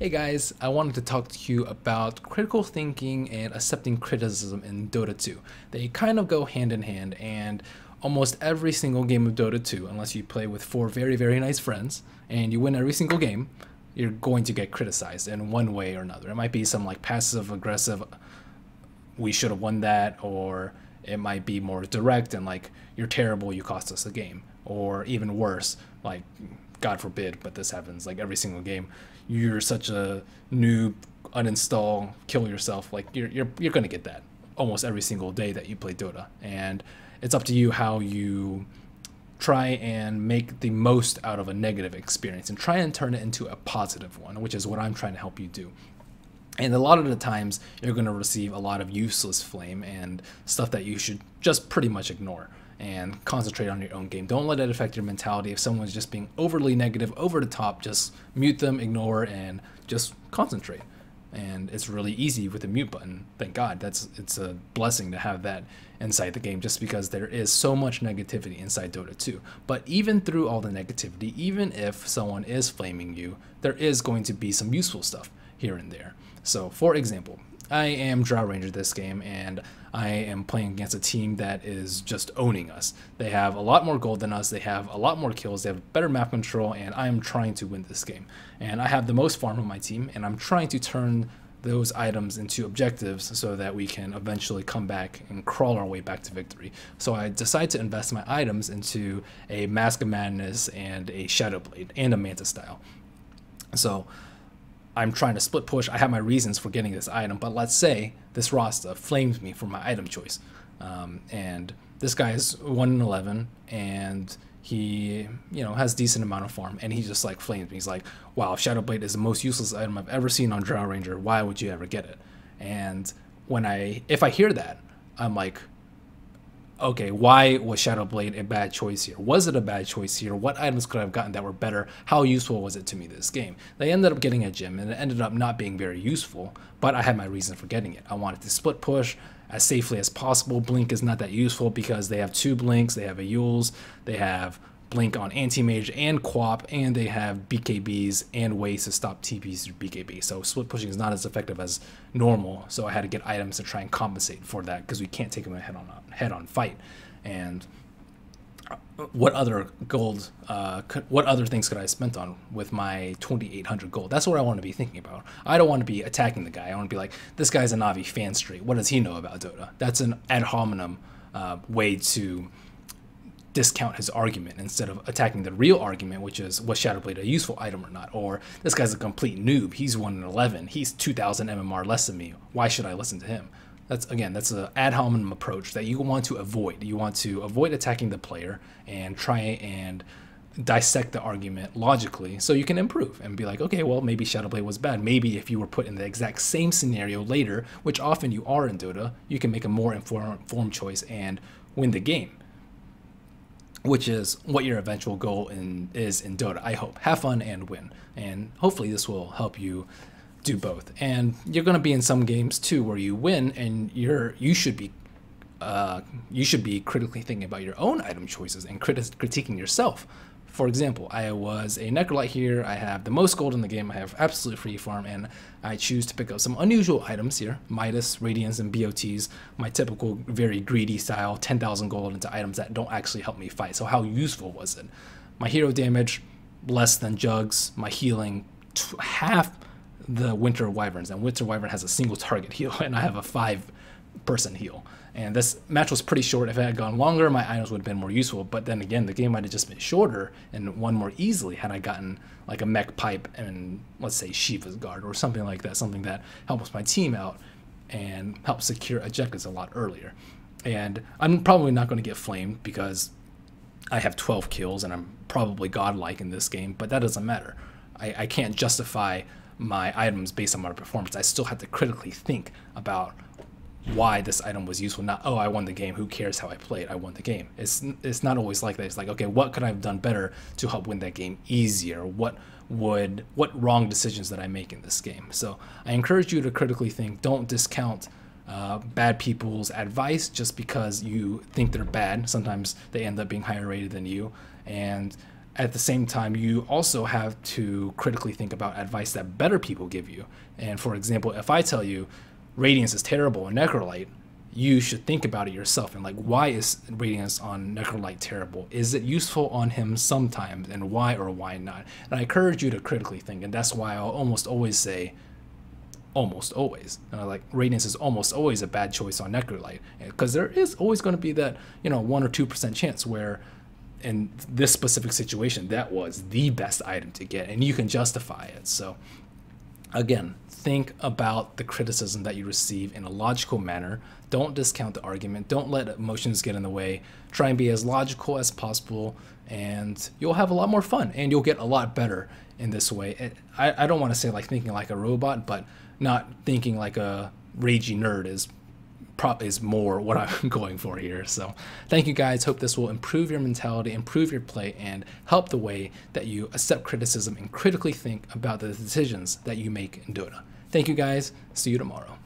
Hey guys, I wanted to talk to you about critical thinking and accepting criticism in Dota 2. They kind of go hand in hand, and almost every single game of Dota 2, unless you play with four very nice friends and you win every single game, you're going to get criticized in one way or another. It might be some like passive aggressive, we should have won that, or it might be more direct and like, you're terrible, you cost us a game, or even worse, like, God forbid, but this happens like every single game, you're such a noob, uninstall, kill yourself. Like you're gonna get that almost every single day that you play Dota, and it's up to you how you try and make the most out of a negative experience and try and turn it into a positive one, which is what I'm trying to help you do. And a lot of the times you're going to receive a lot of useless flame and stuff that you should just pretty much ignore and concentrate on your own game. Don't let it affect your mentality. If someone's just being overly negative, over the top, just mute them, ignore, and just concentrate. And it's really easy with the mute button. Thank God. It's a blessing to have that inside the game, just because there is so much negativity inside Dota 2. But even through all the negativity, even if someone is flaming you, there is going to be some useful stuff here and there. So for example, I am Drow Ranger this game, and I am playing against a team that is just owning us. They have a lot more gold than us, they have a lot more kills, they have better map control, and I am trying to win this game. And I have the most farm on my team, and I'm trying to turn those items into objectives so that we can eventually come back and crawl our way back to victory. So I decide to invest my items into a Mask of Madness and a Shadow Blade and a Manta style. So I'm trying to split push. I have my reasons for getting this item, but let's say this Rasta flames me for my item choice. And this guy is 1 in 11, and he, has decent amount of farm, and he just like flames me. He's like, wow, Shadow Blade is the most useless item I've ever seen on Drow Ranger. Why would you ever get it? And if I hear that, I'm like, okay, why was Shadow Blade a bad choice here? Was it a bad choice here? What items could I have gotten that were better? How useful was it to me this game? They ended up getting a gem, and it ended up not being very useful, but I had my reason for getting it. I wanted to split push as safely as possible. Blink is not that useful because they have 2 blinks, they have a Yules, they have blink on anti-mage and quap, and they have BKBs and ways to stop TPs through BKB. So split pushing is not as effective as normal, so I had to get items to try and compensate for that, because we can't take them a head-on fight. And what other gold, what other things could I have spent on with my 2,800 gold? That's what I want to be thinking about. I don't want to be attacking the guy. I want to be like, this guy's a Navi fan street. What does he know about Dota? That's an ad hominem way to discount his argument instead of attacking the real argument, which is, was Shadowblade a useful item or not? Or this guy's a complete noob, he's 1 in 11, he's 2,000 MMR less than me, why should I listen to him? That's an ad hominem approach that you want to avoid. You want to avoid attacking the player and try and dissect the argument logically so you can improve and be like, okay, well, maybe Shadowblade was bad. Maybe if you were put in the exact same scenario later, which often you are in Dota, you can make a more informed choice and win the game, which is what your eventual goal is in Dota, I hope. Have fun and win. And hopefully this will help you do both. And you're going to be in some games too where you win, and you should be critically thinking about your own item choices and critiquing yourself. For example, I was a Necrolite here, I have the most gold in the game, I have absolute free farm, and I choose to pick up some unusual items here, Midas, Radiance, and BOTs, my typical very greedy style, 10,000 gold into items that don't actually help me fight. So how useful was it? My hero damage, less than Jugs, my healing, half the Winter Wyverns, and Winter Wyvern has a single target heal, and I have a 5-person heal. And this match was pretty short. If it had gone longer, my items would have been more useful. But then again, the game might have just been shorter and won more easily had I gotten like a mech pipe and, let's say, Shiva's Guard or something like that, something that helps my team out and helps secure objectives a lot earlier. And I'm probably not going to get flamed because I have 12 kills and I'm probably godlike in this game, but that doesn't matter. I can't justify my items based on my performance. I still have to critically think about why this item was useful. Not, oh, I won the game, who cares how I played, I won the game. It's not always like that. It's like, okay, what could I have done better to help win that game easier? What wrong decisions did I make in this game? So I encourage you to critically think. Don't discount bad people's advice just because you think they're bad. Sometimes they end up being higher rated than you, and at the same time, you also have to critically think about advice that better people give you. And for example, if I tell you Radiance is terrible in Necrolite, you should think about it yourself and like, why is Radiance on Necrolite terrible? Is it useful on him sometimes, and why or why not? And I encourage you to critically think, and that's why I'll almost always say almost always. Like Radiance is almost always a bad choice on Necrolite, because there is always going to be that 1 or 2% chance where in this specific situation that was the best item to get, and you can justify it. So again, think about the criticism that you receive in a logical manner. Don't discount the argument. Don't let emotions get in the way. Try and be as logical as possible, and you'll have a lot more fun, and you'll get a lot better in this way. I don't want to say like thinking like a robot, but not thinking like a ragey nerd is more what I'm going for here. So thank you guys. Hope this will improve your mentality, improve your play, and help the way that you accept criticism and critically think about the decisions that you make in Dota. Thank you guys. See you tomorrow.